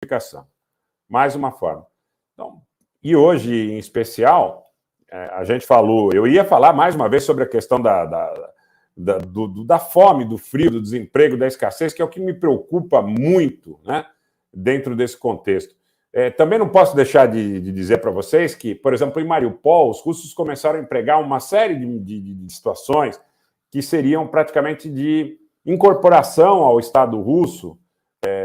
explicação. Mais uma forma. Então, e hoje, em especial, a gente falou, eu ia falar mais uma vez sobre a questão da fome, do frio, do desemprego, da escassez, que é o que me preocupa muito, né, dentro desse contexto. Também não posso deixar de dizer para vocês que, por exemplo, em Mariupol, os russos começaram a empregar uma série de situações que seriam praticamente de incorporação ao Estado russo,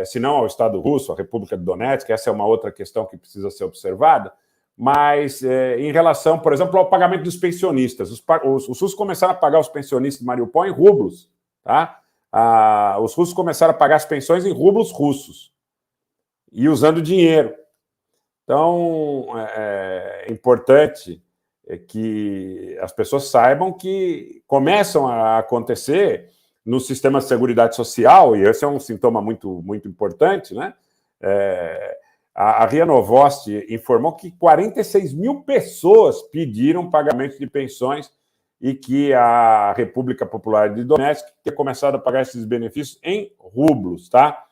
se não ao Estado russo, à República de Donetsk, essa é uma outra questão que precisa ser observada, mas em relação, por exemplo, ao pagamento dos pensionistas. Os russos começaram a pagar os pensionistas de Mariupol em rublos, tá? Os russos começaram a pagar as pensões em rublos russos e usando dinheiro. Então, é importante que as pessoas saibam que começam a acontecer no sistema de seguridade social, e esse é um sintoma muito, muito importante, né? A RIA Novosti informou que 46 mil pessoas pediram pagamento de pensões e que a República Popular de Donetsk tem começado a pagar esses benefícios em rublos, tá?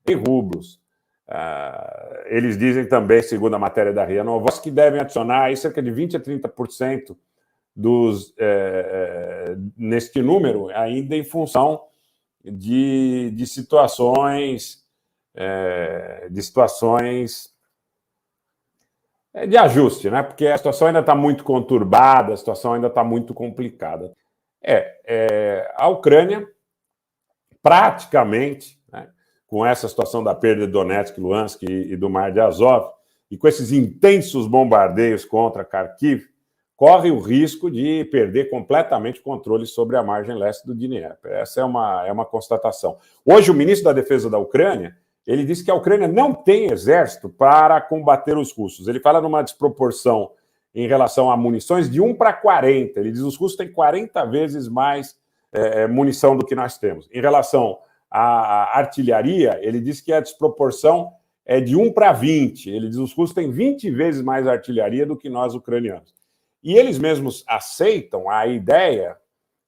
Em rublos. Eles dizem também, segundo a matéria da RIA Novosti, que devem adicionar aí cerca de 20% a 30% neste número, ainda em função de situações de ajuste, né? Porque a situação ainda está muito conturbada, a situação ainda está muito complicada. A Ucrânia, praticamente, né, com essa situação da perda de Donetsk, Luhansk e do Mar de Azov, e com esses intensos bombardeios contra Kharkiv, corre o risco de perder completamente o controle sobre a margem leste do Dnieper. Essa é uma constatação. Hoje, o ministro da Defesa da Ucrânia, ele disse que a Ucrânia não tem exército para combater os russos. Ele fala numa desproporção em relação a munições de 1 para 40. Ele diz que os russos têm 40 vezes mais munição do que nós temos. Em relação à artilharia, ele diz que a desproporção é de 1 para 20. Ele diz que os russos têm 20 vezes mais artilharia do que nós, ucranianos. E eles mesmos aceitam a ideia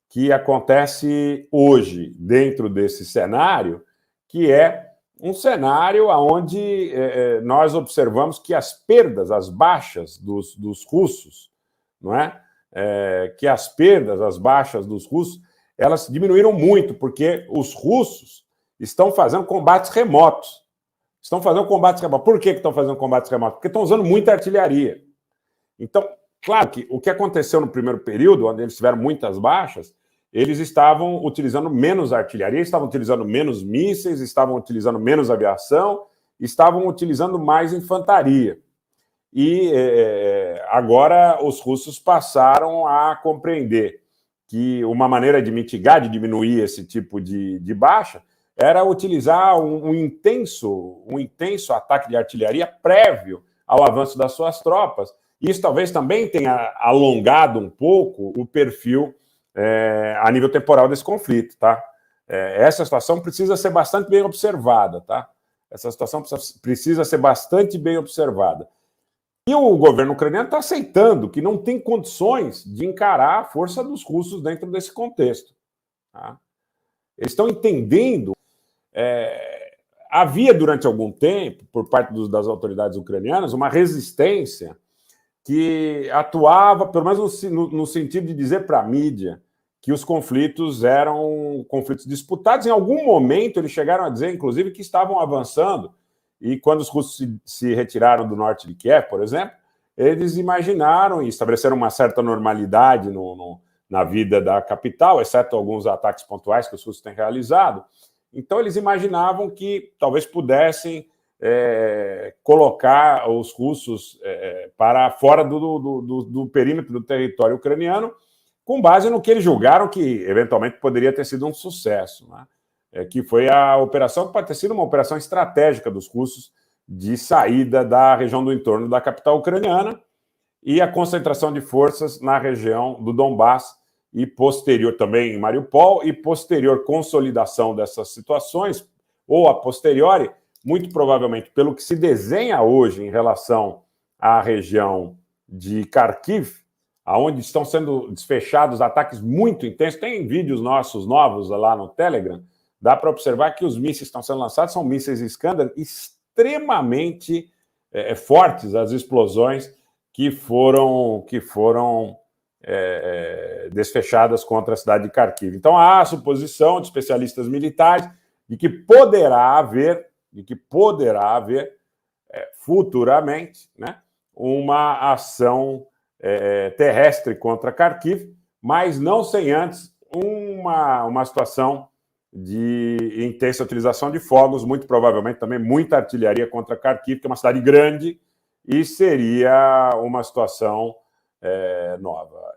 que acontece hoje dentro desse cenário, que é um cenário onde nós observamos que as perdas, as baixas dos russos, não é? Que as perdas, as baixas dos russos, elas diminuíram muito, porque os russos estão fazendo combates remotos. Por que estão fazendo combates remotos? Porque estão usando muita artilharia. Então, claro que o que aconteceu no primeiro período, onde eles tiveram muitas baixas, eles estavam utilizando menos artilharia, estavam utilizando menos mísseis, estavam utilizando menos aviação, estavam utilizando mais infantaria. E agora os russos passaram a compreender que uma maneira de mitigar, de diminuir esse tipo de baixa, era utilizar um intenso ataque de artilharia prévio ao avanço das suas tropas. Isso talvez também tenha alongado um pouco o perfil a nível temporal desse conflito, tá? Essa situação precisa ser bastante bem observada, tá? Essa situação precisa ser bastante bem observada. E o governo ucraniano está aceitando que não tem condições de encarar a força dos russos dentro desse contexto, tá? Eles estão entendendo. Havia, durante algum tempo, por parte das autoridades ucranianas, uma resistência que atuava, pelo menos no sentido de dizer para a mídia que os conflitos eram conflitos disputados. Em algum momento, eles chegaram a dizer, inclusive, que estavam avançando, e quando os russos se retiraram do norte de Kiev, por exemplo, eles imaginaram e estabeleceram uma certa normalidade na vida da capital, exceto alguns ataques pontuais que os russos têm realizado. Então, eles imaginavam que talvez pudessem colocar os russos para fora do perímetro do território ucraniano, com base no que eles julgaram que, eventualmente, poderia ter sido um sucesso, né? Que foi a operação, que pode ter sido uma operação estratégica dos russos de saída da região do entorno da capital ucraniana e a concentração de forças na região do Donbass e posterior também em Mariupol, e posterior consolidação dessas situações, ou a posteriori, muito provavelmente pelo que se desenha hoje em relação à região de Kharkiv, onde estão sendo desfechados ataques muito intensos. Tem vídeos nossos novos lá no Telegram, dá para observar que os mísseis que estão sendo lançados são mísseis Iskander extremamente fortes as explosões que foram desfechadas contra a cidade de Kharkiv. Então, há a suposição de especialistas militares de que poderá haver futuramente, né, uma ação terrestre contra Kharkiv, mas não sem antes uma situação de intensa utilização de fogos, muito provavelmente também muita artilharia contra Kharkiv, que é uma cidade grande, e seria uma situação nova.